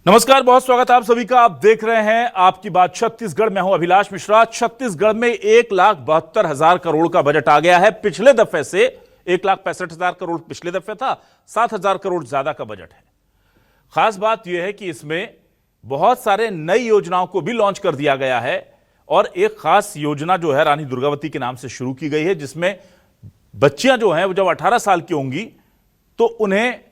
नमस्कार, बहुत स्वागत है आप सभी का। आप देख रहे हैं आपकी बात छत्तीसगढ़। मैं हूं अभिलाष मिश्रा। छत्तीसगढ़ में 1,72,000 करोड़ का बजट आ गया है। पिछले दफे से 1,65,000 करोड़ पिछले दफे था, 7,000 करोड़ ज्यादा का बजट है। खास बात यह है कि इसमें बहुत सारे नई योजनाओं को भी लॉन्च कर दिया गया है और एक खास योजना जो है रानी दुर्गावती के नाम से शुरू की गई है, जिसमें बच्चियां जो हैं वो जब 18 साल की होंगी तो उन्हें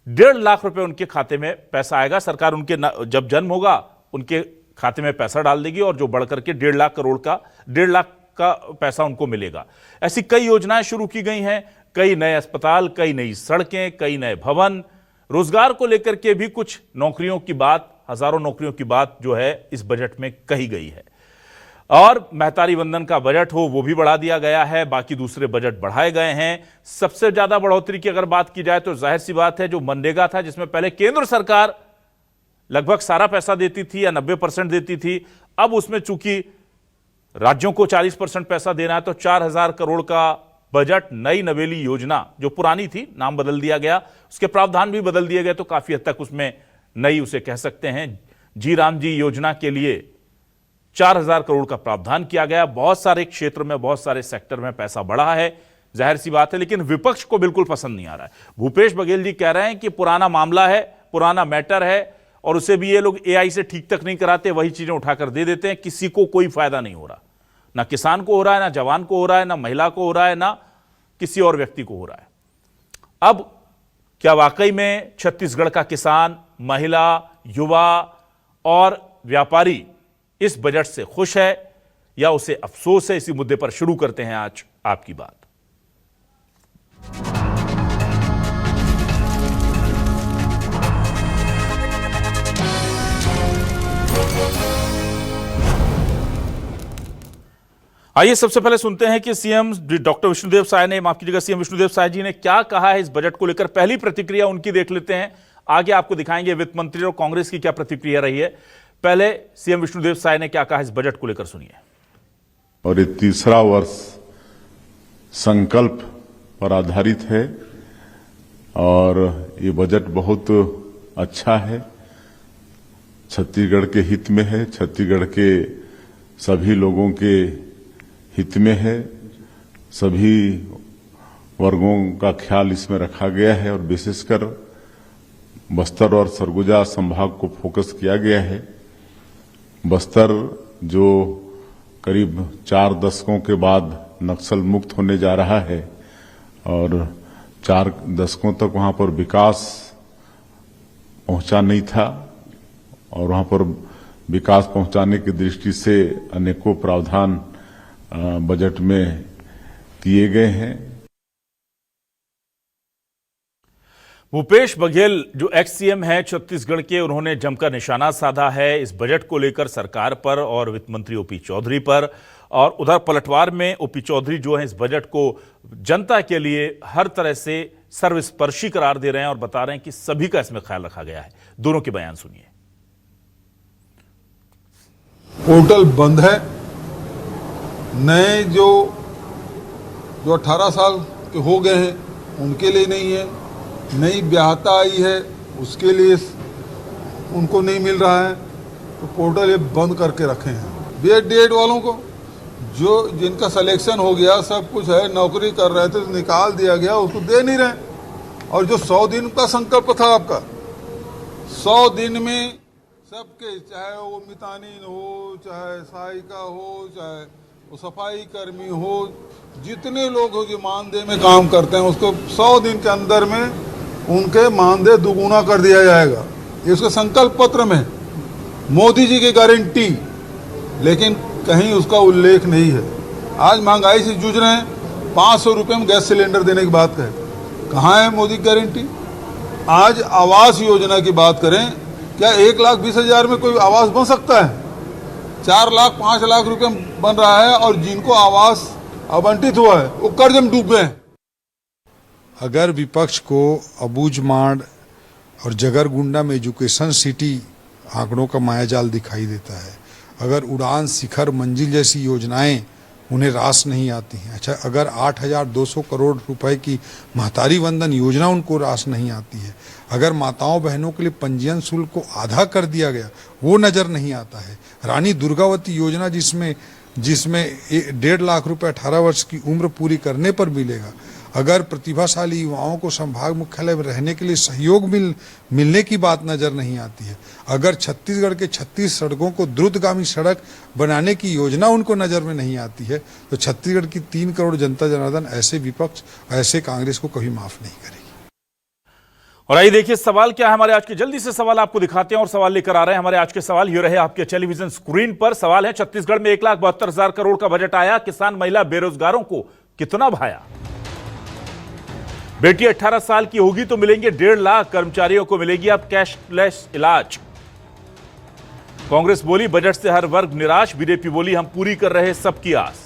1.5 लाख रुपए उनके खाते में पैसा आएगा। सरकार उनके जब जन्म होगा उनके खाते में पैसा डाल देगी और जो बढ़कर के 1.5 लाख करोड़ का 1.5 लाख का पैसा उनको मिलेगा। ऐसी कई योजनाएं शुरू की गई हैं, कई नए अस्पताल, कई नई सड़कें, कई नए भवन। रोजगार को लेकर के भी कुछ नौकरियों की बात, हजारों नौकरियों की बात जो है इस बजट में कही गई है। और महतारी वंदन का बजट हो वो भी बढ़ा दिया गया है, बाकी दूसरे बजट बढ़ाए गए हैं। सबसे ज्यादा बढ़ोतरी की अगर बात की जाए तो जाहिर सी बात है जो मनरेगा था, जिसमें पहले केंद्र सरकार लगभग सारा पैसा देती थी या 90% देती थी, अब उसमें चूंकि राज्यों को 40% पैसा देना है तो 4,000 करोड़ का बजट, नई नवेली योजना जो पुरानी थी, नाम बदल दिया गया, उसके प्रावधान भी बदल दिए गए, तो काफी हद तक उसमें नई उसे कह सकते हैं। जी राम जी योजना के लिए 4,000 करोड़ का प्रावधान किया गया। बहुत सारे क्षेत्र में, बहुत सारे सेक्टर में पैसा बढ़ा है, जाहिर सी बात है, लेकिन विपक्ष को बिल्कुल पसंद नहीं आ रहा है। भूपेश बघेल जी कह रहे हैं कि पुराना मामला है, पुराना मैटर है और उसे भी ये लोग एआई से ठीक तक नहीं कराते, वही चीजें उठाकर दे देते हैं। किसी को कोई फायदा नहीं हो रहा, ना किसान को हो रहा है, ना जवान को हो रहा है, ना महिला को हो रहा है, ना किसी और व्यक्ति को हो रहा है। अब क्या वाकई में छत्तीसगढ़ का किसान, महिला, युवा और व्यापारी इस बजट से खुश है या उसे अफसोस है? इसी मुद्दे पर शुरू करते हैं आज आपकी बात। आइए सबसे पहले सुनते हैं कि सीएम डॉक्टर विष्णुदेव साय ने, माफ कीजिएगा, सीएम विष्णुदेव साय जी ने क्या कहा है इस बजट को लेकर। पहली प्रतिक्रिया उनकी देख लेते हैं, आगे आपको दिखाएंगे वित्त मंत्री और कांग्रेस की क्या प्रतिक्रिया रही है। पहले सीएम विष्णुदेव साय ने क्या कहा इस बजट को लेकर, सुनिए। और ये तीसरा वर्ष संकल्प पर आधारित है और ये बजट बहुत अच्छा है, छत्तीसगढ़ के हित में है, छत्तीसगढ़ के सभी लोगों के हित में है। सभी वर्गों का ख्याल इसमें रखा गया है और विशेषकर बस्तर और सरगुजा संभाग को फोकस किया गया है। बस्तर जो करीब 4 दशकों के बाद नक्सल मुक्त होने जा रहा है और 4 दशकों तक वहां पर विकास पहुंचा नहीं था और वहां पर विकास पहुंचाने की दृष्टि से अनेकों प्रावधान बजट में किए गए हैं। भूपेश बघेल जो एक्स सीएम है छत्तीसगढ़ के, उन्होंने जमकर निशाना साधा है इस बजट को लेकर सरकार पर और वित्त मंत्री ओपी चौधरी पर। और उधर पलटवार में ओपी चौधरी जो है इस बजट को जनता के लिए हर तरह से सर्वस्पर्शी करार दे रहे हैं और बता रहे हैं कि सभी का इसमें ख्याल रखा गया है। दोनों के बयान सुनिए। पोर्टल बंद है, नए जो 18 साल के हो गए हैं उनके लिए नहीं है, नई ब्याहता आई है उसके लिए उनको नहीं मिल रहा है, तो पोर्टल ये बंद करके रखे हैं। बीएड वालों को जो जिनका सिलेक्शन हो गया, सब कुछ है, नौकरी कर रहे थे तो निकाल दिया गया, उसको दे नहीं रहे। और जो 100 दिन का संकल्प था आपका, 100 दिन में सबके, चाहे वो मितानिन हो, चाहे सहायिका हो, चाहे वो सफाई कर्मी हो, जितने लोग हो जो मानदेय में काम करते हैं, उसको 100 दिन के अंदर में उनके मानदेय दुगुना कर दिया जाएगा। ये उसके संकल्प पत्र में, मोदी जी की गारंटी, लेकिन कहीं उसका उल्लेख नहीं है। आज महंगाई से जूझ रहे हैं, 500 रुपये में गैस सिलेंडर देने की बात कहें, कहाँ है मोदी की गारंटी? आज आवास योजना की बात करें, क्या 1,20,000 में कोई आवास बन सकता है? 4 लाख 5 लाख रुपए बन रहा है और जिनको आवास आवंटित हुआ है वो कर्ज में डूब गए हैं। अगर विपक्ष को अबूझमाड़ और जगरगुंडा में एजुकेशन सिटी आंकड़ों का मायाजाल दिखाई देता है, अगर उड़ान शिखर मंजिल जैसी योजनाएं उन्हें रास नहीं आती है। अच्छा, अगर 8,200 करोड़ रुपए की महतारी वंदन योजना उनको रास नहीं आती है, अगर माताओं बहनों के लिए पंजीयन शुल्क को आधा कर दिया गया वो नज़र नहीं आता है, रानी दुर्गावती योजना जिसमें 1.5 लाख रुपए 18 वर्ष की उम्र पूरी करने पर मिलेगा, अगर प्रतिभाशाली युवाओं को संभाग मुख्यालय में रहने के लिए सहयोग मिलने की बात नजर नहीं आती है, अगर छत्तीसगढ़ के 36 सड़कों को द्रुतगामी सड़क बनाने की योजना उनको नजर में नहीं आती है, तो छत्तीसगढ़ की 3 करोड़ जनता जनार्दन ऐसे विपक्ष, ऐसे कांग्रेस को कभी माफ नहीं करेगी। और आइए देखिए सवाल क्या है हमारे आज के, जल्दी से सवाल आपको दिखाते हैं और सवाल लेकर आ रहे हैं। हमारे आज के सवाल ये रहे आपके टेलीविजन स्क्रीन पर। सवाल है, छत्तीसगढ़ में 1,72,000 करोड़ का बजट आया, किसान महिला बेरोजगारों को कितना भाया? बेटी 18 साल की होगी तो मिलेंगे 1.5 लाख, कर्मचारियों को मिलेगी अब कैशलेस इलाज। कांग्रेस बोली बजट से हर वर्ग निराश, बीजेपी बोली हम पूरी कर रहे सबकी आस।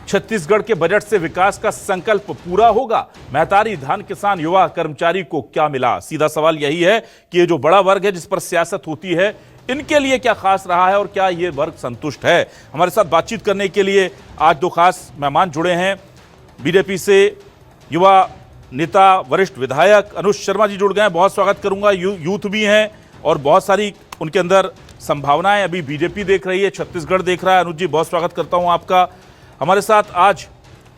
छत्तीसगढ़ के बजट से विकास का संकल्प पूरा होगा, महतारी, धान किसान, युवा, कर्मचारी को क्या मिला? सीधा सवाल यही है कि ये जो बड़ा वर्ग है जिस पर सियासत होती है, इनके लिए क्या खास रहा है और क्या ये वर्ग संतुष्ट है? हमारे साथ बातचीत करने के लिए आज 2 खास मेहमान जुड़े हैं। बीजेपी से युवा नेता वरिष्ठ विधायक अनुज शर्मा जी जुड़ गए हैं, बहुत स्वागत करूंगा। यूथ भी हैं और बहुत सारी उनके अंदर संभावनाएं अभी बीजेपी देख रही है, छत्तीसगढ़ देख रहा है। अनुज जी बहुत स्वागत करता हूं आपका। हमारे साथ आज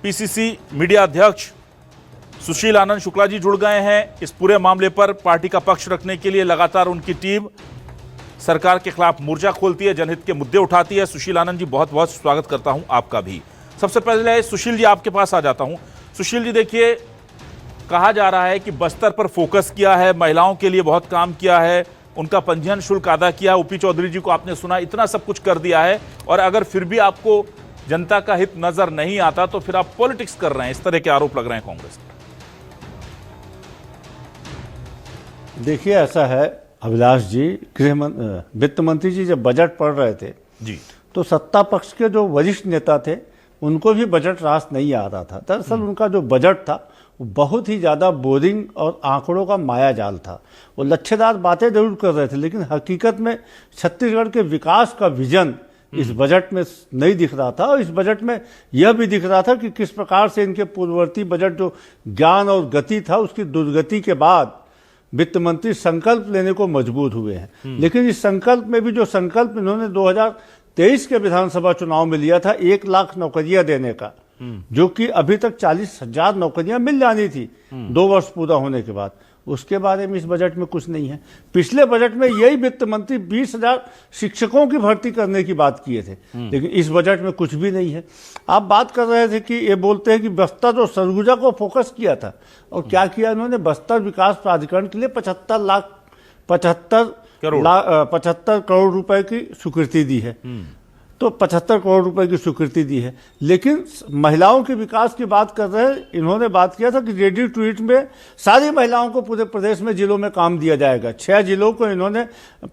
पीसीसी मीडिया अध्यक्ष सुशील आनंद शुक्ला जी जुड़ गए हैं। इस पूरे मामले पर पार्टी का पक्ष रखने के लिए लगातार उनकी टीम सरकार के खिलाफ मोर्चा खोलती है, जनहित के मुद्दे उठाती है। सुशील आनंद जी बहुत बहुत स्वागत करता हूं आपका भी। सबसे पहले सुशील जी आपके पास आ जाता हूं। सुशील जी देखिए, कहा जा रहा है कि बस्तर पर फोकस किया है, महिलाओं के लिए बहुत काम किया है, उनका पंजीयन शुल्क अदा किया, ओपी चौधरी जी को आपने सुना, इतना सब कुछ कर दिया है, और अगर फिर भी आपको जनता का हित नजर नहीं आता तो फिर आप पॉलिटिक्स कर रहे हैं, इस तरह के आरोप लग रहे हैं कांग्रेस पर। देखिए ऐसा है अभिलाष जी, वित्त मंत्री जी जब बजट पढ़ रहे थे जी, तो सत्ता पक्ष के जो वरिष्ठ नेता थे उनको भी बजट रास नहीं आ रहा था। दरअसल उनका जो बजट था वो बहुत ही ज़्यादा बोरिंग और आंकड़ों का माया जाल था। वो लच्छेदार बातें जरूर कर रहे थे, लेकिन हकीकत में छत्तीसगढ़ के विकास का विजन इस बजट में नहीं दिख रहा था। और इस बजट में यह भी दिख रहा था कि किस प्रकार से इनके पूर्ववर्ती बजट जो ज्ञान और गति था, उसकी दुर्गति के बाद वित्त मंत्री संकल्प लेने को मजबूर हुए हैं। लेकिन इस संकल्प में भी जो संकल्प इन्होंने 2023 के विधानसभा चुनाव में लिया था 1 लाख नौकरियां देने का, जो कि अभी तक 40,000 नौकरियां मिल जानी थी 2 वर्ष पूरा होने के बाद, उसके बारे में इस बजट में कुछ नहीं है। पिछले बजट में यही वित्त मंत्री 20,000 शिक्षकों की भर्ती करने की बात किए थे, लेकिन इस बजट में कुछ भी नहीं है। आप बात कर रहे थे कि ये बोलते हैं कि बस्तर और सरगुजा को फोकस किया था, और क्या किया इन्होंने? बस्तर विकास प्राधिकरण के लिए 75 करोड़ रुपए की स्वीकृति दी है, तो 75 करोड़ रुपए की स्वीकृति दी है। लेकिन महिलाओं के विकास की बात कर रहे हैं, इन्होंने बात किया था कि रेडी टू ईट में सारी महिलाओं को पूरे प्रदेश में जिलों में काम दिया जाएगा। 6 जिलों को इन्होंने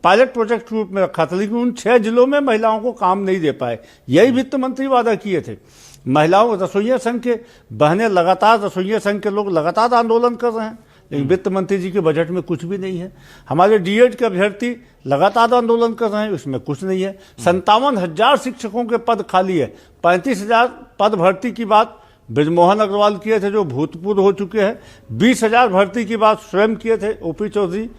पायलट प्रोजेक्ट के रूप में रखा था, लेकिन उन 6 जिलों में महिलाओं को काम नहीं दे पाए। यही वित्त मंत्री वादा किए थे। महिलाओं रसोइया संघ के बहनें लगातार, रसोइया संघ के लोग लगातार आंदोलन कर रहे हैं, लेकिन वित्त मंत्री जी के बजट में कुछ भी नहीं है। हमारे डीएड के अभ्यर्थी लगातार आंदोलन कर रहे हैं, उसमें कुछ नहीं है। 57,000 शिक्षकों के पद खाली है। 35,000 पद भर्ती की बात बृजमोहन अग्रवाल किए थे, जो भूतपूर्व हो चुके हैं। 20,000 भर्ती की बात स्वयं किए थे ओपी चौधरी,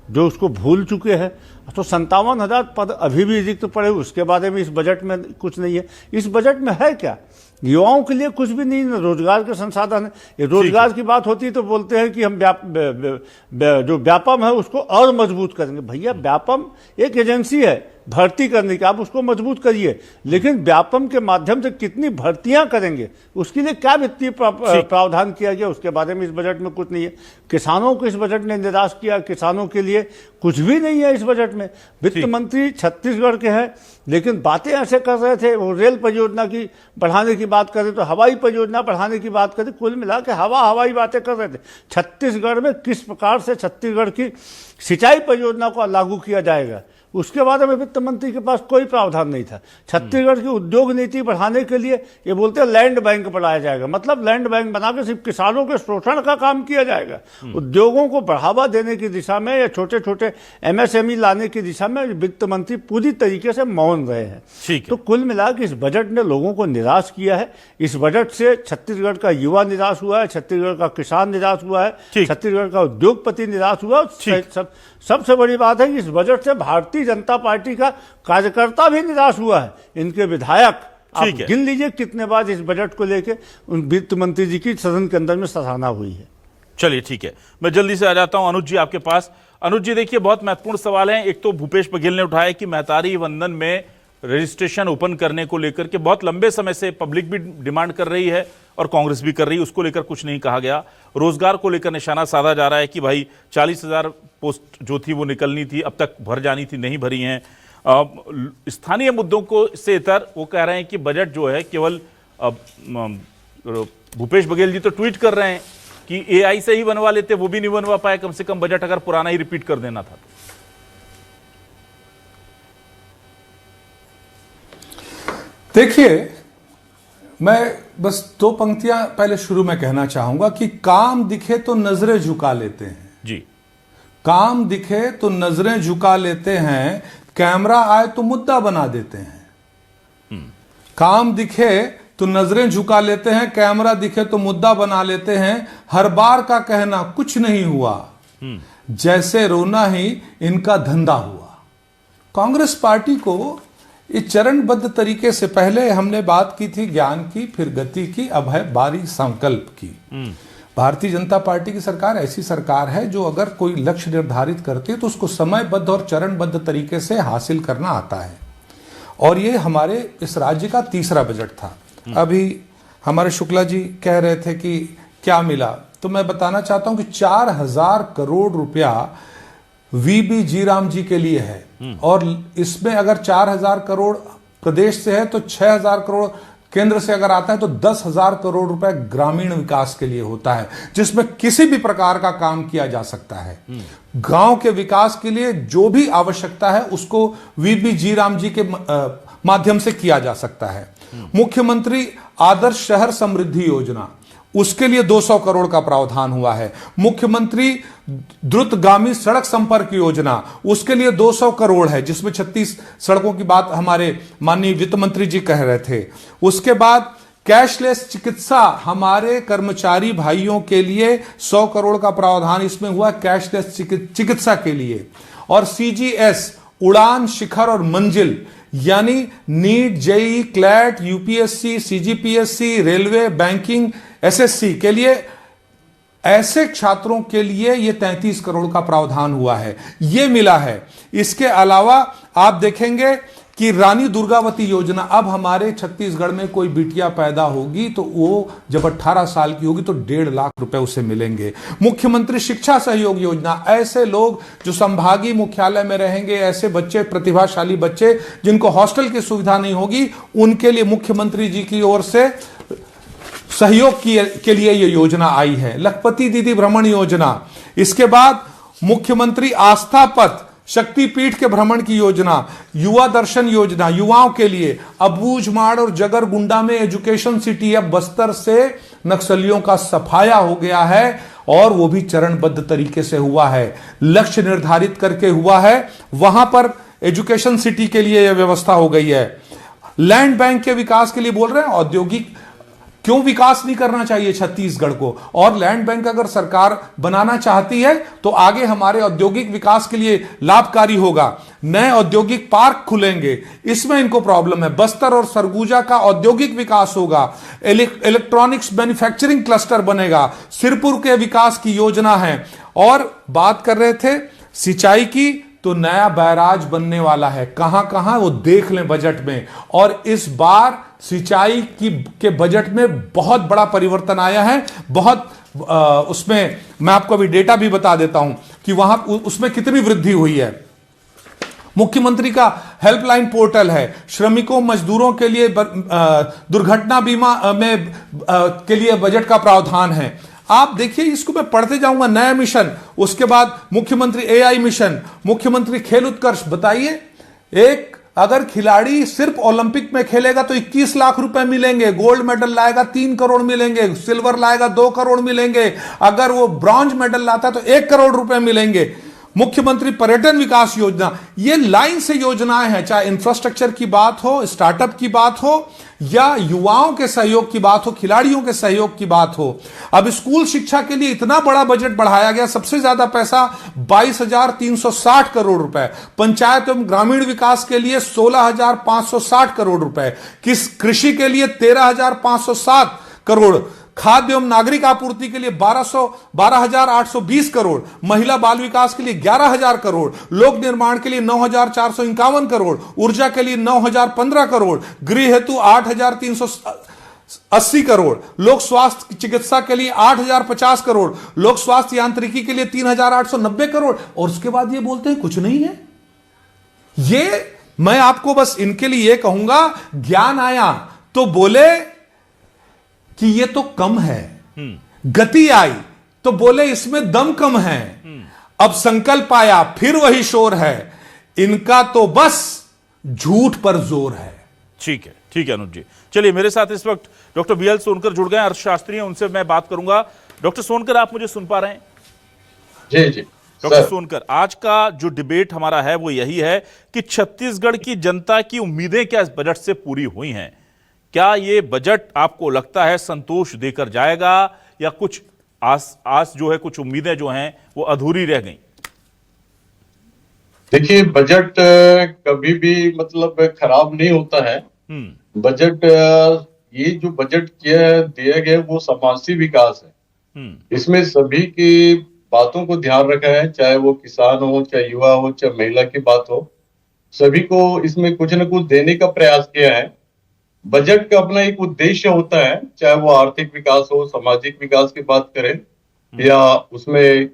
जो उसको भूल चुके हैं। तो 57,000 पद अभी भी रिक्त पड़े, उसके बारे में इस बजट में कुछ नहीं है। इस बजट में है क्या? युवाओं के लिए कुछ भी नहीं, रोजगार के संसाधन है। ये रोजगार की बात होती है तो बोलते हैं कि हम जो व्यापम है उसको और मजबूत करेंगे। भैया व्यापम एक एजेंसी है भर्ती करने की, आप उसको मजबूत करिए, लेकिन व्यापम के माध्यम से कितनी भर्तियां करेंगे, उसके लिए क्या वित्तीय प्रावधान किया गया, उसके बारे में इस बजट में कुछ नहीं है। किसानों को इस बजट ने निराश किया, किसानों के लिए कुछ भी नहीं है इस बजट में। वित्त मंत्री छत्तीसगढ़ के हैं, लेकिन बातें ऐसे कर रहे थे, वो रेल परियोजना की बढ़ाने की बात करें तो हवाई परियोजना बढ़ाने की बात करें, कुल मिला के हवाई बातें कर रहे थे। छत्तीसगढ़ में किस प्रकार से छत्तीसगढ़ की सिंचाई परियोजना को लागू किया जाएगा, उसके बाद में वित्त मंत्री के पास कोई प्रावधान नहीं था। छत्तीसगढ़ की उद्योग नीति बढ़ाने के लिए ये बोलते हैं लैंड बैंक बनाया जाएगा, मतलब लैंड बैंक बना के सिर्फ किसानों के शोषण का काम किया जाएगा। उद्योगों को बढ़ावा देने की दिशा में या छोटे छोटे MSME लाने की दिशा में वित्त मंत्री पूरी तरीके से मौन रहे हैं। ठीक है। तो कुल मिलाकर इस बजट ने लोगों को निराश किया है। इस बजट से छत्तीसगढ़ का युवा निराश हुआ है, छत्तीसगढ़ का किसान निराश हुआ है, ठीक। छत्तीसगढ़ का उद्योगपति निराश हुआ। सबसे बड़ी बात है कि इस बजट से भारतीय जनता पार्टी का कार्यकर्ता भी निराश हुआ है। इनके विधायक, आप ठीक है। गिन लीजिए कितने बार इस बजट को लेकर उन वित्त मंत्री जी की सदन के अंदर में सराहना हुई है। चलिए ठीक है, मैं जल्दी से आ जाता हूं अनुज जी आपके पास। अनुज जी देखिए, बहुत महत्वपूर्ण सवाल है। एक तो भूपेश बघेल ने उठाया कि महतारी वंदन में रजिस्ट्रेशन ओपन करने को लेकर के बहुत लंबे समय से पब्लिक भी डिमांड कर रही है और कांग्रेस भी कर रही है, उसको लेकर कुछ नहीं कहा गया। रोजगार को लेकर निशाना साधा जा रहा है कि भाई 40,000 पोस्ट जो थी वो निकलनी थी, अब तक भर जानी थी, नहीं भरी हैं। स्थानीय मुद्दों को से इतर वो कह रहे हैं कि बजट जो है केवल भूपेश बघेल जी तो ट्वीट कर रहे हैं कि एआई से ही बनवा लेते, वो भी नहीं बनवा पाए। कम से कम बजट अगर पुराना ही रिपीट कर देना था। देखिए, मैं बस 2 पंक्तियां पहले शुरू में कहना चाहूंगा कि काम दिखे तो नजरें झुका लेते हैं जी। काम दिखे तो नजरें झुका लेते हैं, कैमरा आए तो मुद्दा बना देते हैं। काम दिखे तो नजरें झुका लेते हैं, कैमरा दिखे तो मुद्दा बना लेते हैं। हर बार का कहना कुछ नहीं हुआ, जैसे रोना ही इनका धंधा हुआ। कांग्रेस पार्टी को इस चरणबद्ध तरीके से पहले हमने बात की थी ज्ञान की, फिर गति की, अब है बारी संकल्प की। भारतीय जनता पार्टी की सरकार ऐसी सरकार है जो अगर कोई लक्ष्य निर्धारित करती है तो उसको समयबद्ध और चरणबद्ध तरीके से हासिल करना आता है। और ये हमारे इस राज्य का तीसरा बजट था। अभी हमारे शुक्ला जी कह रहे थे कि क्या मिला, तो मैं बताना चाहता हूं कि 4,000 करोड़ रुपया वीबी जीराम जी के लिए है, और इसमें अगर 4,000 करोड़ प्रदेश से है तो 6,000 करोड़ केंद्र से अगर आता है तो 10,000 करोड़ रुपए ग्रामीण विकास के लिए होता है, जिसमें किसी भी प्रकार का काम किया जा सकता है। गांव के विकास के लिए जो भी आवश्यकता है उसको वीबी जीराम जी के माध्यम से किया जा सकता है। मुख्यमंत्री आदर्श शहर समृद्धि योजना, उसके लिए 200 करोड़ का प्रावधान हुआ है। मुख्यमंत्री द्रुतगामी सड़क संपर्क योजना, उसके लिए 200 करोड़ है, जिसमें 36 सड़कों की बात हमारे माननीय वित्त मंत्री जी कह रहे थे। उसके बाद कैशलेस चिकित्सा, हमारे कर्मचारी भाइयों के लिए 100 करोड़ का प्रावधान इसमें हुआ कैशलेस चिकित्सा के लिए। और सीजीएस, उड़ान, शिखर और मंजिल, यानी NEET, JEE, CLAT, UPSC, CGPSC, railway, banking, SSC के लिए ऐसे छात्रों के लिए ये 33 करोड़ का प्रावधान हुआ है, ये मिला है। इसके अलावा आप देखेंगे कि रानी दुर्गावती योजना, अब हमारे छत्तीसगढ़ में कोई बिटिया पैदा होगी तो वो जब 18 साल की होगी तो 1.5 लाख रुपए उसे मिलेंगे। मुख्यमंत्री शिक्षा सहयोग योजना, ऐसे लोग जो संभागीय मुख्यालय में रहेंगे, ऐसे बच्चे, प्रतिभाशाली बच्चे जिनको हॉस्टल की सुविधा नहीं होगी, उनके लिए मुख्यमंत्री जी की ओर से सहयोग के लिए यह योजना आई है। लखपति दीदी भ्रमण योजना, इसके बाद मुख्यमंत्री आस्था पथ शक्तिपीठ के भ्रमण की योजना, युवा दर्शन योजना युवाओं के लिए, अबूझमाड़ और जगरगुंडा में एजुकेशन सिटी, अब बस्तर से नक्सलियों का सफाया हो गया है और वो भी चरणबद्ध तरीके से हुआ है, लक्ष्य निर्धारित करके हुआ है, वहां पर एजुकेशन सिटी के लिए यह व्यवस्था हो गई है। लैंड बैंक के विकास के लिए बोल रहे हैं, औद्योगिक क्यों विकास नहीं करना चाहिए छत्तीसगढ़ को, और लैंड बैंक अगर सरकार बनाना चाहती है तो आगे हमारे औद्योगिक विकास के लिए लाभकारी होगा। नए औद्योगिक पार्क खुलेंगे, इसमें इनको प्रॉब्लम है। बस्तर और सरगुजा का औद्योगिक विकास होगा, इलेक्ट्रॉनिक्स मैन्युफैक्चरिंग क्लस्टर बनेगा, सिरपुर के विकास की योजना है। और बात कर रहे थे सिंचाई की, तो नया बैराज बनने वाला है, कहां कहां वो देख लें बजट में। और इस बार सिंचाई के बजट में बहुत बड़ा परिवर्तन आया है, बहुत उसमें मैं आपको अभी डेटा भी बता देता हूं कि वहां उसमें कितनी वृद्धि हुई है। मुख्यमंत्री का हेल्पलाइन पोर्टल है, श्रमिकों मजदूरों के लिए दुर्घटना बीमा में के लिए बजट का प्रावधान है। आप देखिए, इसको मैं पढ़ते जाऊंगा। नया मिशन, उसके बाद मुख्यमंत्री एआई मिशन, मुख्यमंत्री खेल उत्कर्ष। बताइए, एक अगर खिलाड़ी सिर्फ ओलंपिक में खेलेगा तो 21 लाख रुपए मिलेंगे, गोल्ड मेडल लाएगा 3 करोड़ मिलेंगे, सिल्वर लाएगा 2 करोड़ मिलेंगे, अगर वो ब्रॉन्ज मेडल लाता है तो 1 करोड़ रुपए मिलेंगे। मुख्यमंत्री पर्यटन विकास योजना, ये लाइन से योजनाएं हैं, चाहे इंफ्रास्ट्रक्चर की बात हो, स्टार्टअप की बात हो, या युवाओं के सहयोग की बात हो, खिलाड़ियों के सहयोग की बात हो। अब स्कूल शिक्षा के लिए इतना बड़ा बजट बढ़ाया गया, सबसे ज्यादा पैसा 22,360 करोड़ रुपए, पंचायत एवं ग्रामीण विकास के लिए 16,560 करोड़ रुपए, कृषि के लिए 13,507 करोड़, खाद्य एवं नागरिक आपूर्ति के लिए 12,820 करोड़, महिला बाल विकास के लिए 11,000 करोड़, लोक निर्माण के लिए 9,451 करोड़, ऊर्जा के लिए 9,015 करोड़, गृह हेतु 8,380 करोड़, लोक स्वास्थ्य चिकित्सा के लिए 8,050 करोड़, लोक स्वास्थ्य यांत्रिकी के लिए 3,890 करोड़, और उसके बाद ये बोलते हैं कुछ नहीं है। ये मैं आपको बस इनके लिए ये कहूंगा, ज्ञान आया तो बोले कि ये तो कम है, गति आई तो बोले इसमें दम कम है, अब संकल्प आया फिर वही शोर है, इनका तो बस झूठ पर जोर है। ठीक है अनुज जी। चलिए, मेरे साथ इस वक्त डॉक्टर बीएल सोनकर जुड़ गए, अर्थशास्त्री हैं, उनसे मैं बात करूंगा। डॉक्टर सोनकर, आप मुझे सुन पा रहे हैं? जी डॉक्टर सोनकर, आज का जो डिबेट हमारा है वो यही है कि छत्तीसगढ़ की जनता की उम्मीदें क्या इस बजट से पूरी हुई हैं? क्या ये बजट आपको लगता है संतोष देकर जाएगा, या कुछ आस जो है, कुछ उम्मीदें जो हैं वो अधूरी रह गई? देखिए, बजट कभी भी मतलब खराब नहीं होता है। बजट, ये जो बजट दिया गया वो समावेशी विकास है। इसमें सभी की बातों को ध्यान रखा है, चाहे वो किसान हो, चाहे युवा हो, चाहे महिला की बात हो, सभी को इसमें कुछ न कुछ देने का प्रयास किया है। बजट का अपना एक उद्देश्य होता है, चाहे वो आर्थिक विकास हो, सामाजिक विकास की बात करें, या उसमें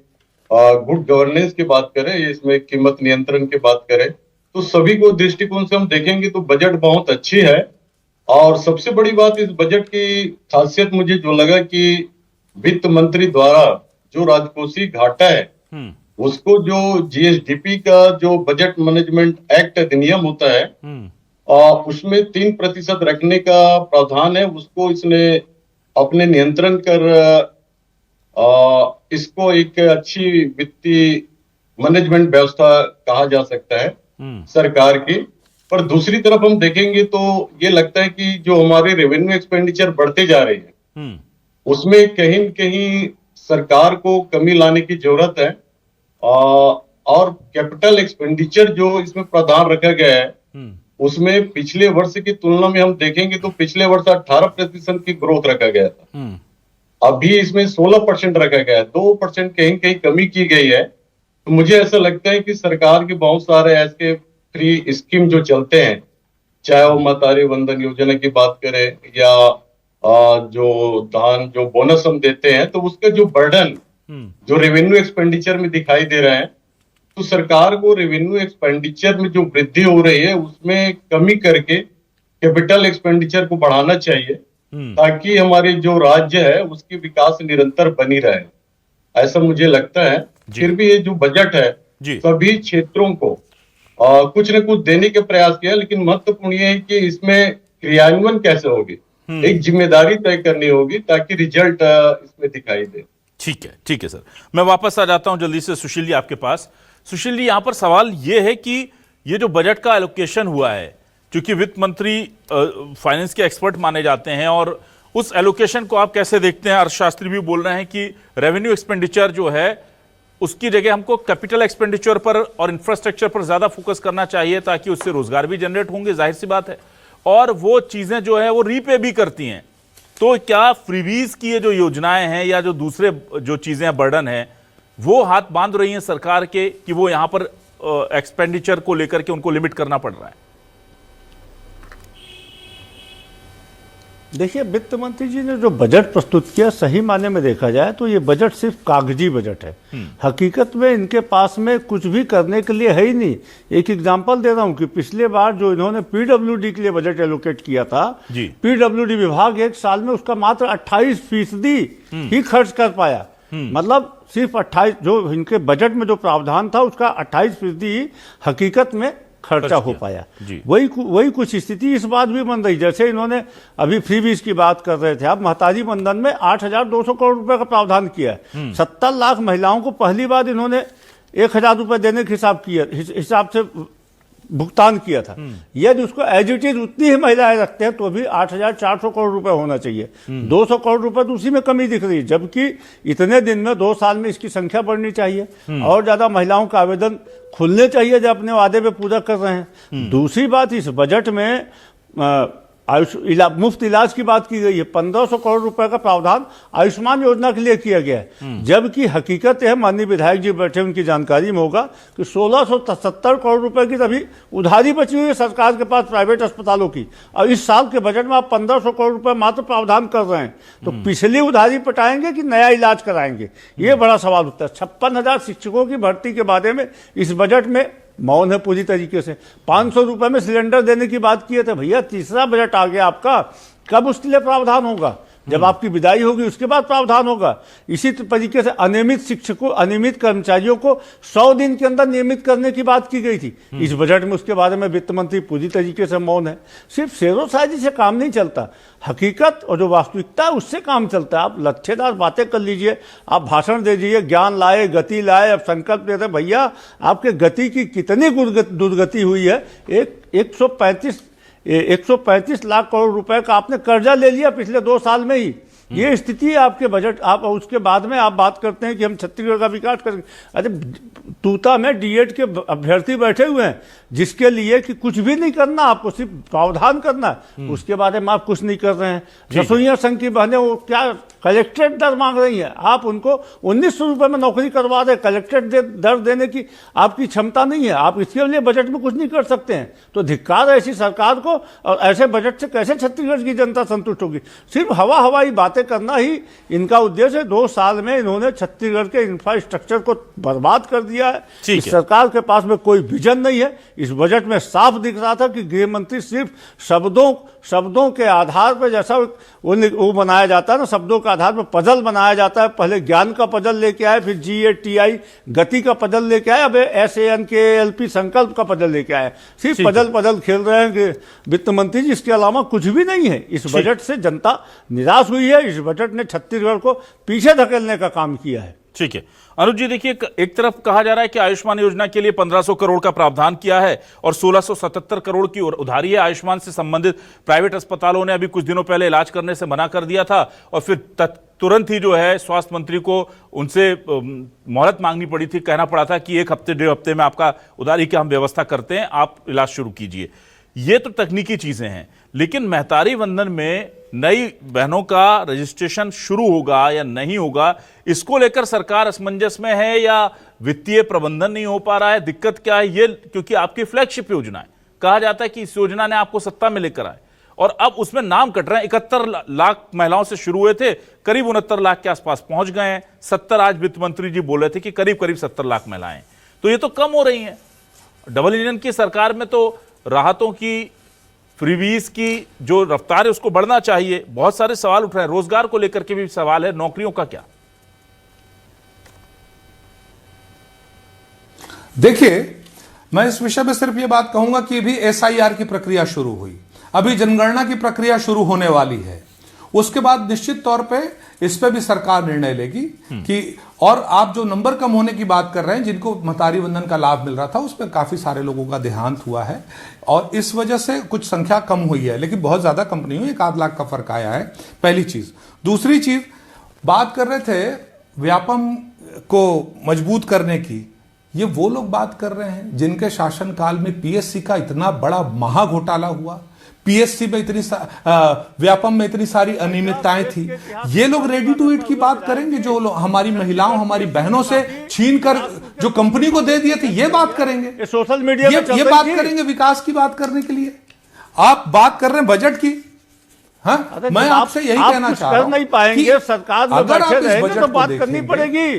गुड गवर्नेंस की बात करें, या इसमें कीमत नियंत्रण की बात करें, तो सभी को दृष्टिकोण से हम देखेंगे तो बजट बहुत अच्छी है। और सबसे बड़ी बात इस बजट की खासियत मुझे जो लगा कि वित्त मंत्री द्वारा जो राजकोषीय घाटा है उसको, जो जीएसडीपी का जो बजट मैनेजमेंट एक्ट अधिनियम होता है, उसमें 3% रखने का प्रावधान है, उसको इसने अपने नियंत्रण कर इसको एक अच्छी वित्तीय मैनेजमेंट व्यवस्था कहा जा सकता है सरकार की। पर दूसरी तरफ हम देखेंगे तो ये लगता है कि जो हमारे रेवेन्यू एक्सपेंडिचर बढ़ते जा रहे हैं उसमें कहीं न कहीं सरकार को कमी लाने की जरूरत है। और कैपिटल एक्सपेंडिचर जो इसमें प्रावधान रखा गया है उसमें पिछले वर्ष की तुलना में हम देखेंगे तो पिछले वर्ष 18% की ग्रोथ रखा गया था, अभी इसमें 16% रखा गया है, 2% कहीं कहीं कमी की गई है। तो मुझे ऐसा लगता है कि सरकार के बहुत सारे ऐसे फ्री स्कीम जो चलते हैं, चाहे वो महतारी वंदन योजना की बात करें, या जो बोनस हम देते हैं, तो उसका जो बर्डन जो रेवेन्यू एक्सपेंडिचर में दिखाई दे रहा है, तो सरकार को रेवेन्यू एक्सपेंडिचर में जो वृद्धि हो रही है उसमें कमी करके कैपिटल एक्सपेंडिचर को बढ़ाना चाहिए, ताकि हमारे जो राज्य है उसकी विकास निरंतर बनी रहे, ऐसा मुझे लगता है। फिर भी ये जो बजट है सभी क्षेत्रों को कुछ न कुछ देने के प्रयास किया, लेकिन महत्वपूर्ण ये है कि इसमें क्रियान्वयन कैसे होगी, एक जिम्मेदारी तय करनी होगी ताकि रिजल्ट इसमें दिखाई दे। ठीक है सर, मैं वापस आ जाता हूं जल्दी से सुशील जी आपके पास। सुशील जी, यहां पर सवाल यह है कि ये जो बजट का एलोकेशन हुआ है, क्योंकि वित्त मंत्री फाइनेंस के एक्सपर्ट माने जाते हैं, और उस एलोकेशन को आप कैसे देखते हैं? अर्थशास्त्री भी बोल रहे हैं कि रेवेन्यू एक्सपेंडिचर जो है उसकी जगह हमको कैपिटल एक्सपेंडिचर पर और इंफ्रास्ट्रक्चर पर ज्यादा फोकस करना चाहिए, ताकि उससे रोजगार भी जनरेट होंगे, जाहिर सी बात है, और वो चीजें जो है वो रीपे भी करती हैं। तो क्या फ्रीबीज की ये जो योजनाएं हैं या जो दूसरे जो चीजें बर्डन है वो हाथ बांध रही हैं सरकार के, कि वो यहां पर एक्सपेंडिचर को लेकर के उनको लिमिट करना पड़ रहा है? देखिए, वित्त मंत्री जी ने जो बजट प्रस्तुत किया, सही मायने में देखा जाए तो ये बजट सिर्फ कागजी बजट है। हकीकत में इनके पास में कुछ भी करने के लिए है ही नहीं। एक एग्जांपल दे रहा हूं कि पिछले बार जो इन्होंने पीडब्ल्यूडी के लिए बजट एलोकेट किया था, पीडब्ल्यूडी विभाग एक साल में उसका मात्र 28% ही खर्च कर पाया। मतलब सिर्फ 28, जो इनके बजट में जो प्रावधान था उसका 28% ही हकीकत में खर्चा हो पाया। वही कुछ स्थिति इस बात भी बन रही, जैसे इन्होंने अभी फ्रीबीज की बात कर रहे थे, अब महतारी वंदन में 8,200 करोड़ रुपए का प्रावधान किया है। 70 लाख महिलाओं को पहली बार इन्होंने 1,000 रुपए देने के हिसाब से भुगतान किया था। यदि उसको एज इट इज उतनी ही महिलाएं रखते हैं तो भी 8,400 करोड़ रुपए होना चाहिए। 200 करोड़ रुपए तो उसी में कमी दिख रही है, जबकि इतने दिन में 2 साल में इसकी संख्या बढ़नी चाहिए और ज्यादा महिलाओं का आवेदन खुलने चाहिए जो अपने वादे पे पूरा कर रहे हैं। दूसरी बात, इस बजट में मुफ्त इलाज की बात की गई है। 1,500 करोड़ रुपए का प्रावधान आयुष्मान योजना के लिए किया गया है, जबकि हकीकत है, माननीय विधायक जी बैठे, उनकी जानकारी में होगा कि 1,670 करोड़ रुपए की तभी उधारी बची हुई है सरकार के पास प्राइवेट अस्पतालों की, और इस साल के बजट में आप 1,500 करोड़ रुपए मात्र प्रावधान कर रहे हैं। तो पिछली उधारी पटाएंगे कि नया इलाज कराएंगे, ये बड़ा सवाल उठता है। 56,000 शिक्षकों की भर्ती के बारे में इस बजट में मौन है पूरी तरीके से। 500 रुपए में सिलेंडर देने की बात किए थे, भैया तीसरा बजट आ गया आपका, कब उसके लिए प्रावधान होगा? जब आपकी विदाई होगी उसके बाद प्रावधान होगा। इसी तरीके से अनियमित शिक्षकों, अनियमित कर्मचारियों को 100 दिन के अंदर नियमित करने की बात की गई थी इस बजट में, उसके बारे में वित्त मंत्री पूरी तरीके से मौन है। सिर्फ शेरोशायरी से काम नहीं चलता, हकीकत और जो वास्तविकता है उससे काम चलता है। आप लच्छेदार बातें कर लीजिए, आप भाषण दे दीजिए, ज्ञान लाए, गति लाए, अब संकल्प देते, भैया आपके गति की कितनी दुर्गति हुई है। 135 लाख करोड़ रुपए का आपने कर्जा ले लिया पिछले 2 साल में ही। ये स्थिति है आपके बजट। आप उसके बाद में आप बात करते हैं कि हम छत्तीसगढ़ का विकास करेंगे। अरे तूता में डीएड के अभ्यर्थी बैठे हुए हैं जिसके लिए कि कुछ भी नहीं करना, आपको सिर्फ प्रावधान करना है, उसके बारे में आप कुछ नहीं कर रहे हैं। रसोइया संघ की बहनें वो क्या कलेक्ट्रेट दर मांग रही हैं, आप उनको 1,900 रुपए में नौकरी करवा रहे। कलेक्ट्रेट दर देने की आपकी क्षमता नहीं है, आप इसके लिए बजट में कुछ नहीं कर सकते हैं। तो धिक्कार है ऐसी सरकार को, और ऐसे बजट से कैसे छत्तीसगढ़ की जनता संतुष्ट होगी? सिर्फ हवाई बातें करना ही इनका उद्देश्य है। 2 साल में इन्होंने छत्तीसगढ़ के इंफ्रास्ट्रक्चर को बर्बाद कर दिया है। इस सरकार के पास में कोई विजन नहीं है। इस बजट में साफ दिख रहा था कि गृह मंत्री सिर्फ शब्दों के आधार पर, जैसा वो बनाया जाता है ना, शब्दों के आधार पर पजल बनाया जाता है। पहले ज्ञान का पजल लेके आए, फिर GATI गति का पजल लेके आए, अब SANKLP संकल्प का पजल लेके आए। सिर्फ पजल खेल रहे हैं कि वित्त मंत्री जी, इसके अलावा कुछ भी नहीं है। इस बजट से जनता निराश हुई है। इस बजट ने छत्तीसगढ़ को पीछे धकेलने का काम किया है। ठीक है अनुज जी, देखिए एक तरफ कहा जा रहा है कि आयुष्मान योजना के लिए 1,500 करोड़ का प्रावधान किया है और 1,677 करोड़ की उधारी है। आयुष्मान से संबंधित प्राइवेट अस्पतालों ने अभी कुछ दिनों पहले इलाज करने से मना कर दिया था और फिर तुरंत ही जो है स्वास्थ्य मंत्री को उनसे मोहलत मांगनी पड़ी थी, कहना पड़ा था कि 1 हफ्ते 1.5 हफ्ते में आपका उधारी की हम व्यवस्था करते हैं, आप इलाज शुरू कीजिए। ये तो तकनीकी चीजें हैं, लेकिन महतारी वंदन में नई बहनों का रजिस्ट्रेशन शुरू होगा या नहीं होगा, इसको लेकर सरकार असमंजस में है या वित्तीय प्रबंधन नहीं हो पा रहा है? दिक्कत क्या है ये? क्योंकि आपकी फ्लैगशिप योजना है, कहा जाता है कि इस योजना ने आपको सत्ता में लेकर आए और अब उसमें नाम कट रहे हैं। 71 लाख महिलाओं से शुरू हुए थे, करीब 69 लाख के आसपास पहुंच गए हैं। 70 आज वित्त मंत्री जी बोल रहे थे कि करीब 70 लाख महिलाएं, तो ये तो कम हो रही हैं। डबल इंजन की सरकार में तो राहतों की, फ्रीबीज की जो रफ्तार है उसको बढ़ना चाहिए। बहुत सारे सवाल उठ रहे हैं, रोजगार को लेकर के भी सवाल है, नौकरियों का क्या? देखिए, मैं इस विषय में सिर्फ ये बात कहूंगा कि अभी SIR की प्रक्रिया शुरू हुई, अभी जनगणना की प्रक्रिया शुरू होने वाली है। उसके बाद निश्चित तौर पे इस पे भी सरकार निर्णय लेगी कि, और आप जो नंबर कम होने की बात कर रहे हैं, जिनको महतारी वंदन का लाभ मिल रहा था, उसमें काफी सारे लोगों का देहांत हुआ है और इस वजह से कुछ संख्या कम हुई है, लेकिन बहुत ज्यादा कम नहीं हुई। 1 लाख का फर्क आया है, पहली चीज। दूसरी चीज, बात कर रहे थे व्यापम को मजबूत करने की, ये वो लोग बात कर रहे हैं जिनके शासनकाल में PSC का इतना बड़ा महा घोटाला हुआ, PSC में व्यापम में इतनी सारी अनियमितताएं थी। ये लोग रेडी टू ईट की बात करेंगे, जो हमारी महिलाओं, हमारी बहनों से छीन कर जो कंपनी को दे दिए थे, ये बात करेंगे। सोशल मीडिया ये बात करेंगे विकास की बात करने के लिए। आप बात कर रहे हैं बजट की। हाँ, मैं आपसे यही कहना चाह रहा हूं, नहीं पाएंगे सरकार में अगर आप बैठे इस रहेंगे बजट तो को बात करनी पड़ेगी।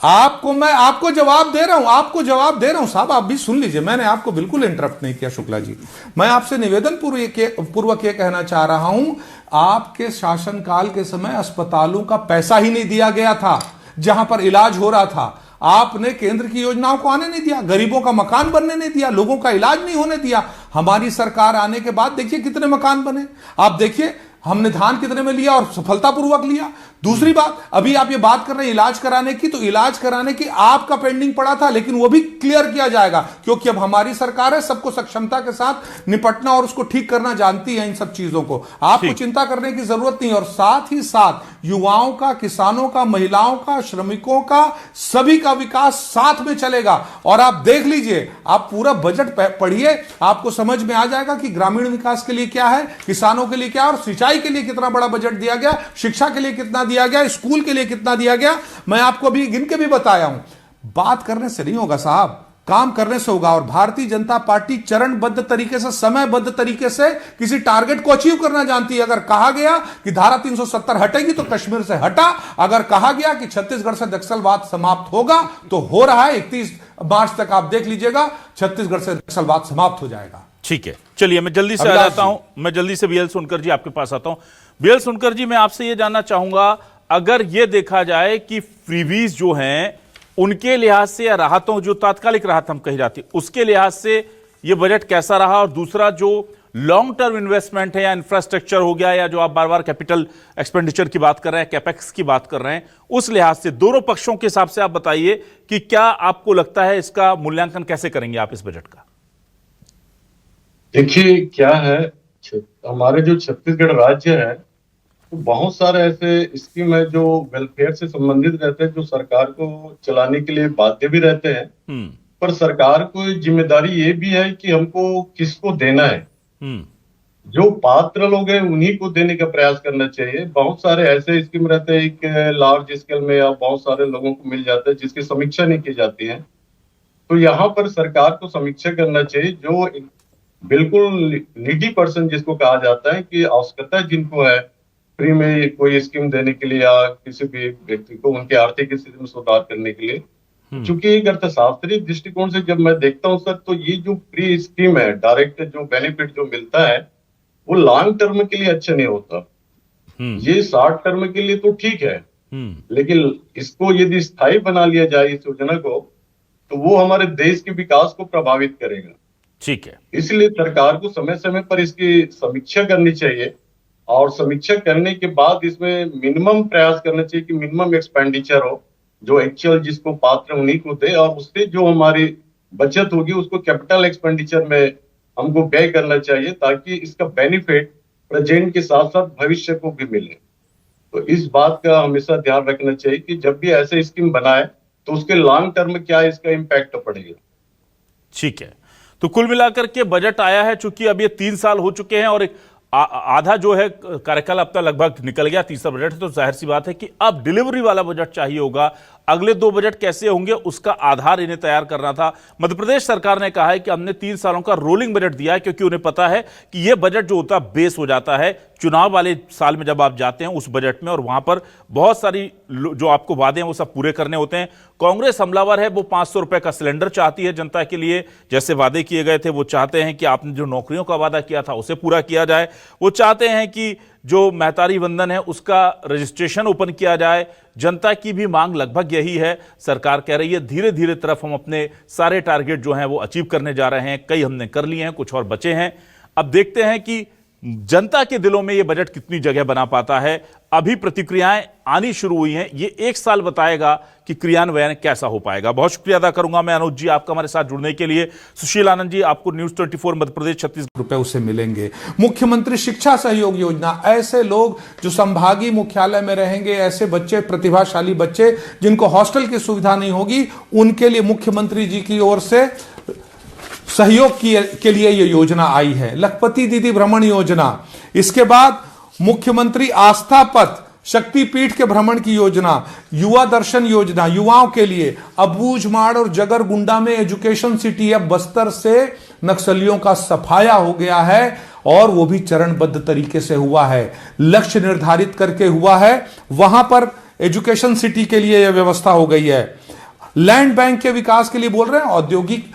मैं आपको जवाब दे रहा हूं साहब, आप भी सुन लीजिए। मैंने आपको बिल्कुल इंटरप्ट नहीं किया शुक्ला जी। मैं आपसे निवेदन पूर्वक ये कहना चाह रहा हूं, आपके शासनकाल के समय अस्पतालों का पैसा ही नहीं दिया गया था जहां पर इलाज हो रहा था। आपने केंद्र की योजनाओं को आने नहीं दिया, गरीबों का मकान बनने नहीं दिया, लोगों का इलाज नहीं होने दिया। हमारी सरकार आने के बाद देखिए कितने मकान बने। आप देखिए हमने धान कितने में लिया और सफलतापूर्वक लिया। दूसरी बात, अभी आप ये बात कर रहे हैं इलाज कराने की, तो इलाज कराने की आपका पेंडिंग पड़ा था, लेकिन वो भी क्लियर किया जाएगा, क्योंकि अब हमारी सरकार है, सबको सक्षमता के साथ निपटना और उसको ठीक करना जानती है इन सब चीजों को। आपको चिंता करने की जरूरत नहीं। और साथ ही साथ युवाओं का, किसानों का, महिलाओं का, श्रमिकों का, सभी का विकास साथ में चलेगा। और आप देख लीजिए, आप पूरा बजट पढ़िए, आपको समझ में आ जाएगा कि ग्रामीण विकास के लिए क्या है, किसानों के लिए क्या, और सिंचाई के लिए कितना बड़ा बजट दिया गया, शिक्षा के लिए कितना दिया गया, स्कूल के लिए कितना दिया गया। मैं आपको अभी गिन के भी बताया हूं। बात करने से नहीं होगा साहब, काम करने से होगा। और भारतीय जनता पार्टी चरणबद्ध तरीके से, समयबद्ध तरीके से किसी टारगेट को अचीव करना जानती है। अगर कहा गया कि धारा 370 हटेगी तो कश्मीर से हटा, अगर कहा गया कि छत्तीसगढ़ से नक्सलवाद समाप्त होगा तो हो रहा है। 31 मार्च तक आप देख लीजिएगा, छत्तीसगढ़ से नक्सलवाद समाप्त हो जाएगा। ठीक है, चलिए मैं जल्दी से आ जाता हूं, मैं जल्दी से बीएल सोनकर जी आपके पास आता हूं। बीएल सोनकर जी, मैं आपसे यह जानना चाहूंगा, अगर यह देखा जाए कि फ्रीबीज जो हैं उनके लिहाज से या राहतों, जो तात्कालिक राहत हम कही जाती है, उसके लिहाज से यह बजट कैसा रहा, और दूसरा जो लॉन्ग टर्म इन्वेस्टमेंट है या इंफ्रास्ट्रक्चर हो गया, या जो आप बार बार कैपिटल एक्सपेंडिचर की बात कर रहे हैं, कैपेक्स की बात कर रहे हैं, उस लिहाज से दोनों पक्षों के हिसाब से आप बताइए कि क्या आपको लगता है, इसका मूल्यांकन कैसे करेंगे आप इस बजट का? देखिए क्या है, हमारे जो छत्तीसगढ़ राज्य है, तो बहुत सारे ऐसे स्कीम है जो वेलफेयर से संबंधित रहते हैं, जो सरकार को चलाने के लिए बाध्य भी रहते हैं। पर सरकार को जिम्मेदारी ये भी है कि हमको किसको देना है। जो पात्र लोग हैं उन्हीं को देने का प्रयास करना चाहिए। बहुत सारे ऐसे स्कीम रहते हैं एक लार्ज स्केल में, या बहुत सारे लोगों को मिल जाता है जिसकी समीक्षा नहीं की जाती है। तो यहाँ पर सरकार को समीक्षा करना चाहिए, जो बिल्कुल नीडी पर्सन जिसको कहा जाता है, कि आवश्यकता जिनको है फ्री में कोई स्कीम देने के लिए, या किसी भी व्यक्ति को उनकी आर्थिक स्थिति में सुधार करने के लिए। चूंकि एक अर्थशास्त्रीय दृष्टिकोण से जब मैं देखता हूँ सर, तो ये जो फ्री स्कीम है, डायरेक्ट जो बेनिफिट जो मिलता है, वो लॉन्ग टर्म के लिए अच्छा नहीं होता। ये शॉर्ट टर्म के लिए तो ठीक है, लेकिन इसको यदि स्थायी बना लिया जाए इस योजना को, तो वो हमारे देश के विकास को प्रभावित करेगा। ठीक है, इसलिए सरकार को समय समय पर इसकी समीक्षा करनी चाहिए, और समीक्षा करने के बाद इसमें मिनिमम प्रयास करना चाहिए कि मिनिमम एक्सपेंडिचर हो, जो एक्चुअल जिसको पात्र उन्हीं को दे, और उससे जो हमारी बचत होगी उसको कैपिटल एक्सपेंडिचर में हमको व्यय करना चाहिए, ताकि इसका बेनिफिट प्रेजेंट के साथ साथ भविष्य को भी मिले। तो इस बात का हमेशा ध्यान रखना चाहिए कि जब भी ऐसे स्कीम बनाए तो उसके लॉन्ग टर्म में क्या इसका इम्पैक्ट पड़ेगा। ठीक है, तो कुल मिलाकर के बजट आया है, चूंकि अब ये 3 साल हो चुके हैं और एक आधा जो है कार्यकाल अब तक लगभग निकल गया, तीसरा बजट है, तो जाहिर सी बात है कि अब डिलीवरी वाला बजट चाहिए होगा। अगले 2 बजट कैसे होंगे उसका आधार इन्हें तैयार करना था। मध्य प्रदेश सरकार ने कहा है कि हमने 3 सालों का रोलिंग बजट दिया है, क्योंकि उन्हें पता है कि यह बजट जो होता है बेस हो जाता है चुनाव वाले साल में, जब आप जाते हैं उस बजट में, और वहां पर बहुत सारी जो आपको वादे हैं वो सब पूरे करने होते हैं। कांग्रेस हमलावर है, वो 500 रुपए का सिलेंडर चाहती है जनता के लिए, जैसे वादे किए गए थे। वो चाहते हैं कि आपने जो नौकरियों का वादा किया था उसे पूरा किया जाए। वो चाहते हैं कि जो महतारी वंदन है उसका रजिस्ट्रेशन ओपन किया जाए। जनता की भी मांग लगभग यही है। सरकार कह रही है धीरे धीरे तरफ हम अपने सारे टारगेट जो हैं वो अचीव करने जा रहे हैं। कई हमने कर लिए हैं, कुछ और बचे हैं। अब देखते हैं कि जनता के दिलों में यह बजट कितनी जगह बना पाता है। अभी प्रतिक्रियाएं आनी शुरू हुई हैं, ये 1 साल बताएगा कि क्रियान्वयन कैसा हो पाएगा। बहुत शुक्रिया अदा करूंगा मैं अनुज जी आपका हमारे साथ जुड़ने के लिए। सुशील आनंद जी, आपको न्यूज़ 24 मध्य प्रदेश छत्तीसगढ़ रुपए उसे मिलेंगे। मुख्यमंत्री शिक्षा सहयोग योजना, ऐसे लोग जो संभागीय मुख्यालय में रहेंगे, ऐसे बच्चे, प्रतिभाशाली बच्चे जिनको हॉस्टल की सुविधा नहीं होगी, उनके लिए मुख्यमंत्री जी की ओर से सहयोग के लिए यह योजना आई है। लखपति दीदी भ्रमण योजना, इसके बाद मुख्यमंत्री आस्था पथ शक्तिपीठ के भ्रमण की योजना, युवा दर्शन योजना युवाओं के लिए, अबूझमाड़ और जगरगुंडा में एजुकेशन सिटी। अब बस्तर से नक्सलियों का सफाया हो गया है, और वो भी चरणबद्ध तरीके से हुआ है, लक्ष्य निर्धारित करके हुआ है। वहां पर एजुकेशन सिटी के लिए यह व्यवस्था हो गई है। लैंड बैंक के विकास के लिए बोल रहे हैं, औद्योगिक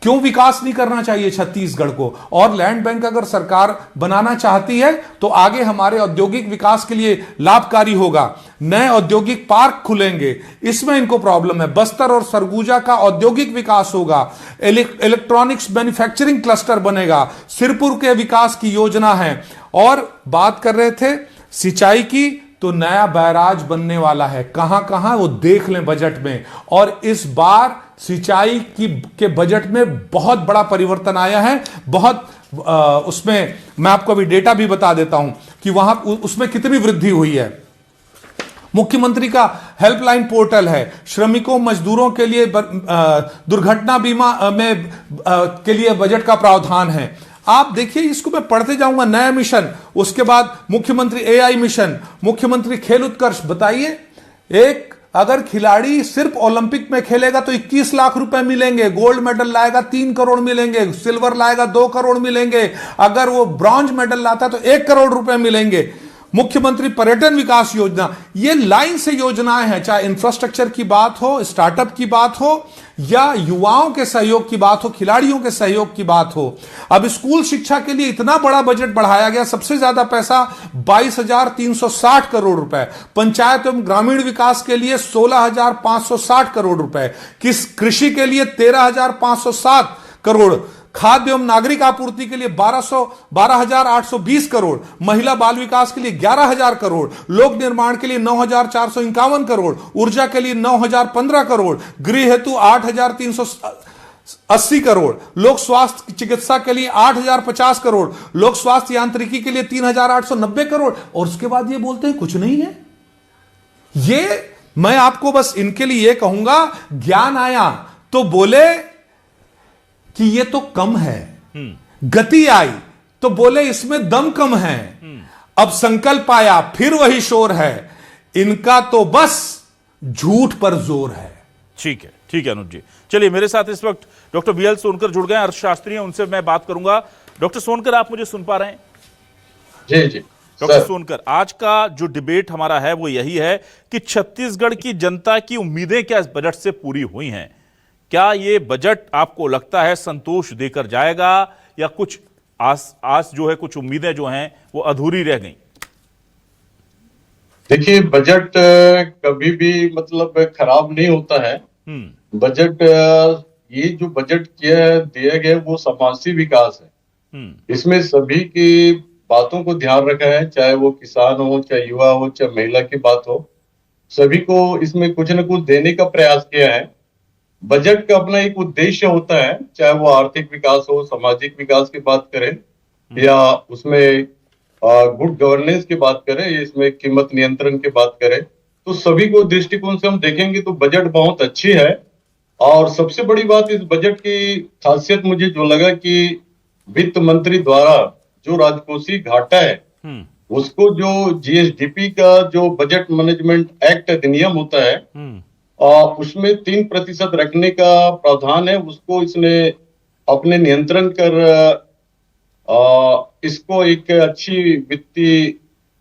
क्यों विकास नहीं करना चाहिए छत्तीसगढ़ को, और लैंड बैंक अगर सरकार बनाना चाहती है तो आगे हमारे औद्योगिक विकास के लिए लाभकारी होगा। नए औद्योगिक पार्क खुलेंगे, इसमें इनको प्रॉब्लम है। बस्तर और सरगुजा का औद्योगिक विकास होगा, इलेक्ट्रॉनिक्स मैन्युफैक्चरिंग क्लस्टर बनेगा, सिरपुर के विकास की योजना है। और बात कर रहे थे सिंचाई की, तो नया बैराज बनने वाला है। कहां कहां वो देख लें बजट में। और इस बार सिंचाई के बजट में बहुत बड़ा परिवर्तन आया है। बहुत उसमें मैं आपको अभी डेटा भी बता देता हूं कि वहां उसमें कितनी वृद्धि हुई है। मुख्यमंत्री का हेल्पलाइन पोर्टल है, श्रमिकों मजदूरों के लिए दुर्घटना बीमा में के लिए बजट का प्रावधान है। आप देखिए, इसको मैं पढ़ते जाऊंगा। नया मिशन, उसके बाद मुख्यमंत्री एआई मिशन, मुख्यमंत्री खेल उत्कर्ष। बताइए, एक अगर खिलाड़ी सिर्फ ओलंपिक में खेलेगा तो 21 लाख रुपए मिलेंगे, गोल्ड मेडल लाएगा 3 करोड़ मिलेंगे, सिल्वर लाएगा 2 करोड़ मिलेंगे, अगर वो ब्रॉन्ज मेडल लाता है तो 1 करोड़ रुपए मिलेंगे। मुख्यमंत्री पर्यटन विकास योजना, ये लाइन से योजनाएं हैं, चाहे इंफ्रास्ट्रक्चर की बात हो, स्टार्टअप की बात हो, या युवाओं के सहयोग की बात हो, खिलाड़ियों के सहयोग की बात हो। अब स्कूल शिक्षा के लिए इतना बड़ा बजट बढ़ाया गया, सबसे ज्यादा पैसा 22,360 करोड़ रुपए, पंचायत एवं ग्रामीण विकास के लिए 16,560 करोड़ रुपए, कृषि के लिए 13,507 करोड़, खाद्य एवं नागरिक आपूर्ति के लिए 12,820 करोड़, महिला बाल विकास के लिए 11,000 करोड़, लोक निर्माण के लिए 9,451 करोड़, ऊर्जा के लिए 9,015 करोड़, गृह हेतु 8,380 करोड़, लोक स्वास्थ्य चिकित्सा के लिए 8,050 करोड़, लोक स्वास्थ्य यांत्रिकी के लिए 3,890 करोड़। और उसके बाद ये बोलते हैं कुछ नहीं है। ये मैं आपको बस इनके लिए ये कहूंगा, ज्ञान आया तो बोले कि ये तो कम है, गति आई तो बोले इसमें दम कम है, अब संकल्प आया फिर वही शोर है, इनका तो बस झूठ पर जोर है। ठीक है अनुज जी। चलिए, मेरे साथ इस वक्त डॉक्टर बीएल सोनकर जुड़ गए, अर्थशास्त्री हैं, उनसे मैं बात करूंगा। डॉक्टर सोनकर, आप मुझे सुन पा रहे हैं? जी डॉक्टर सोनकर, आज का जो डिबेट हमारा है वो यही है कि छत्तीसगढ़ की जनता की उम्मीदें क्या इस बजट से पूरी हुई हैं? क्या ये बजट आपको लगता है संतोष देकर जाएगा, या कुछ आस जो है, कुछ उम्मीदें जो हैं वो अधूरी रह गई? देखिए, बजट कभी भी मतलब खराब नहीं होता है। बजट, ये जो बजट दिया गया वो समावेशी विकास है। इसमें सभी की बातों को ध्यान रखा है, चाहे वो किसान हो, चाहे युवा हो, चाहे महिला की बात हो, सभी को इसमें कुछ न कुछ देने का प्रयास किया है। बजट का अपना एक उद्देश्य होता है, चाहे वो आर्थिक विकास हो, सामाजिक विकास की बात करें, या उसमें गुड गवर्नेंस की बात करें, इसमें कीमत नियंत्रण की बात करें, तो सभी को दृष्टिकोण से हम देखेंगे तो बजट बहुत अच्छी है। और सबसे बड़ी बात इस बजट की खासियत मुझे जो लगा कि वित्त मंत्री द्वारा जो राजकोषीय घाटा है उसको, जो जीएसडीपी का जो बजट मैनेजमेंट एक्ट अधिनियम होता है, उसमें 3% रखने का प्रावधान है, उसको इसने अपने नियंत्रण कर इसको एक अच्छी वित्तीय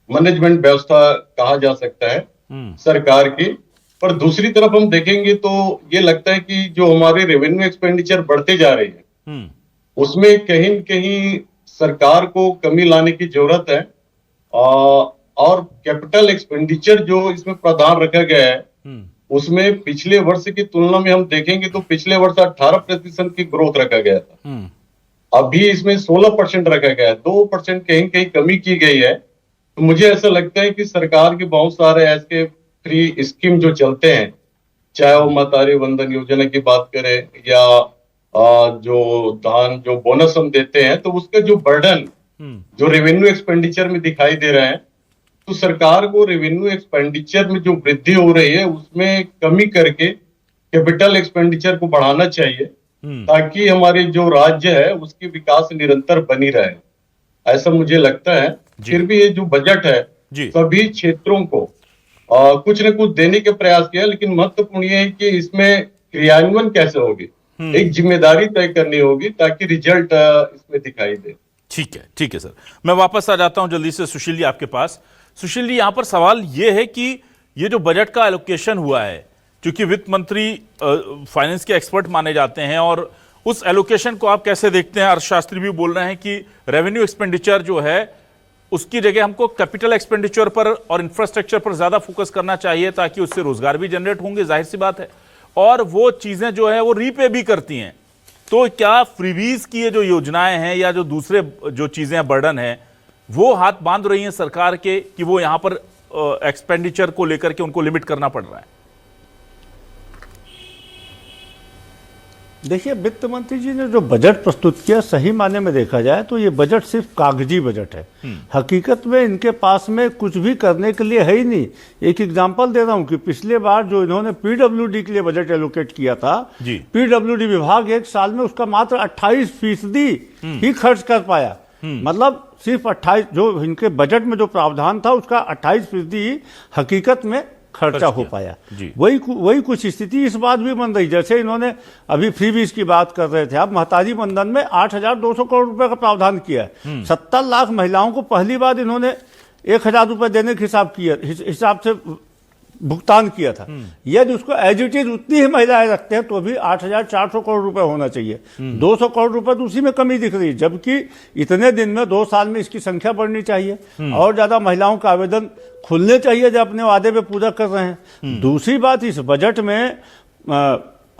मैनेजमेंट व्यवस्था कहा जा सकता है सरकार की। पर दूसरी तरफ हम देखेंगे तो ये लगता है कि जो हमारे रेवेन्यू एक्सपेंडिचर बढ़ते जा रहे हैं उसमें कहीं न कहीं सरकार को कमी लाने की जरूरत है। और कैपिटल एक्सपेंडिचर जो इसमें प्रावधान रखा गया है उसमें पिछले वर्ष की तुलना में हम देखेंगे तो पिछले वर्ष 18% की ग्रोथ रखा गया था, अभी इसमें 16% रखा गया है, 2% कहीं कहीं कमी की गई है। तो मुझे ऐसा लगता है कि सरकार के बहुत सारे ऐसे फ्री स्कीम जो चलते हैं, चाहे वो मातारी वंदन योजना की बात करें या जो धान जो बोनस हम देते हैं, तो उसका जो बर्डन जो रेवेन्यू एक्सपेंडिचर में दिखाई दे रहा है, तो सरकार को रेवेन्यू एक्सपेंडिचर में जो वृद्धि हो रही है उसमें कमी करके कैपिटल एक्सपेंडिचर को बढ़ाना चाहिए, ताकि हमारे जो राज्य है उसकी विकास निरंतर बनी रहे, ऐसा मुझे लगता है। फिर भी ये जो बजट है सभी क्षेत्रों को कुछ न कुछ देने के प्रयास किया, लेकिन महत्वपूर्ण ये है कि इसमें क्रियान्वयन कैसे होगी, एक जिम्मेदारी तय करनी होगी ताकि रिजल्ट इसमें दिखाई दे। ठीक है सर, मैं वापस आ जाता हूं जल्दी से सुशील जी आपके पास। सुशील जी, यहां पर सवाल यह है कि ये जो बजट का एलोकेशन हुआ है, क्योंकि वित्त मंत्री फाइनेंस के एक्सपर्ट माने जाते हैं, और उस एलोकेशन को आप कैसे देखते हैं? अर्थशास्त्री भी बोल रहे हैं कि रेवेन्यू एक्सपेंडिचर जो है उसकी जगह हमको कैपिटल एक्सपेंडिचर पर और इंफ्रास्ट्रक्चर पर ज्यादा फोकस करना चाहिए, ताकि उससे रोजगार भी जनरेट होंगे, जाहिर सी बात है, और वो चीजें जो है वो रीपे भी करती हैं। तो क्या फ्रीबीज की ये जो योजनाएं हैं या जो दूसरे जो चीजें बर्डन है वो हाथ बांध रही हैं सरकार के कि वो यहां पर एक्सपेंडिचर को लेकर के उनको लिमिट करना पड़ रहा है? देखिए, वित्त मंत्री जी ने जो बजट प्रस्तुत किया, सही मायने में देखा जाए तो ये बजट सिर्फ कागजी बजट है। हकीकत में इनके पास में कुछ भी करने के लिए है ही नहीं। एक एग्जांपल दे रहा हूं कि पिछले बार जो इन्होंने पीडब्ल्यूडी के लिए बजट एलोकेट किया था, पीडब्ल्यूडी विभाग एक साल में उसका मात्र 28% ही खर्च कर पाया। मतलब सिर्फ 28, जो इनके बजट में जो प्रावधान था उसका 28% ही हकीकत में खर्चा हो पाया। वही कुछ स्थिति इस बात भी बन रही, जैसे इन्होंने अभी फ्रीबीज की बात कर रहे थे, अब महतारी बंधन में 8,200 करोड़ रुपए का प्रावधान किया है। 70 लाख महिलाओं को पहली बार इन्होंने 1,000 रुपए देने के हिसाब से भुगतान किया था। यदि उसको एज इट इज उतनी ही महिलाएं रखते हैं तो भी 8,400 करोड़ रुपए होना चाहिए। 200 करोड़ रुपए तो उसी में कमी दिख रही है, जबकि इतने दिन में 2 साल में इसकी संख्या बढ़नी चाहिए और ज्यादा महिलाओं का आवेदन खुलने चाहिए जो अपने वादे पे पूरा कर रहे हैं। दूसरी बात, इस बजट में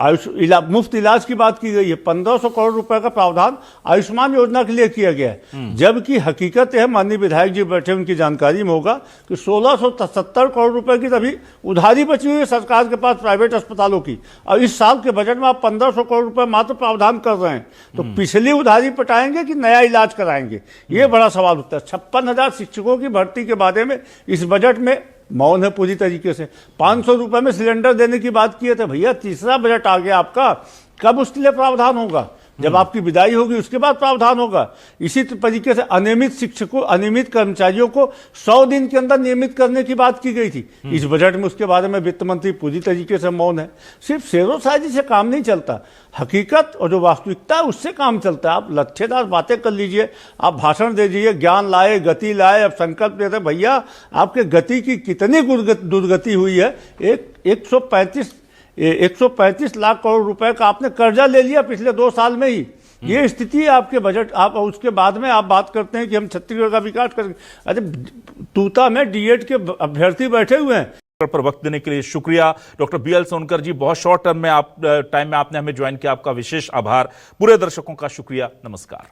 मुफ्त इलाज की बात की गई है। 1,500 करोड़ रुपए का प्रावधान आयुष्मान योजना के लिए किया गया है, जबकि हकीकत है, माननीय विधायक जी बैठे, उनकी जानकारी में होगा कि 1,670 करोड़ रुपए की तभी उधारी बची हुई है सरकार के पास प्राइवेट अस्पतालों की, और इस साल के बजट में आप 1,500 करोड़ रुपए मात्र प्रावधान कर रहे हैं। तो पिछली उधारी पटाएंगे कि नया इलाज कराएंगे, ये बड़ा सवाल उठता है। 56,000 शिक्षकों की भर्ती के बारे में इस बजट में मौन है पूरी तरीके से। 500 रुपए में सिलेंडर देने की बात किए थे, भैया तीसरा बजट आ गया आपका, कब उसके लिए प्रावधान होगा? जब आपकी विदाई होगी उसके बाद प्रावधान होगा। इसी तरीके से अनियमित शिक्षकों, अनियमित कर्मचारियों को 100 दिन के अंदर नियमित करने की बात की गई थी इस बजट में, उसके बारे में वित्त मंत्री पूरी तरीके से मौन है। सिर्फ शेरोशायरी से काम नहीं चलता, हकीकत और जो वास्तविकता है उससे काम चलता है। आप लच्छेदार बातें कर लीजिए, आप भाषण दे दीजिए, ज्ञान लाए, गति लाए, अब संकल्प लेते, भैया आपके गति की कितनी दुर्गति हुई है। 135 लाख करोड़ रुपए का आपने कर्जा ले लिया पिछले 2 साल में ही। ये स्थिति है आपके बजट। आप उसके बाद में आप बात करते हैं कि हम छत्तीसगढ़ का विकास करेंगे। अरे तूता में डीएड के अभ्यर्थी बैठे हुए हैं। पर वक्त देने के लिए शुक्रिया डॉक्टर BL सोनकर जी। बहुत शॉर्ट टाइम में आपने हमें ज्वाइन किया, आपका विशेष आभार। पूरे दर्शकों का शुक्रिया, नमस्कार।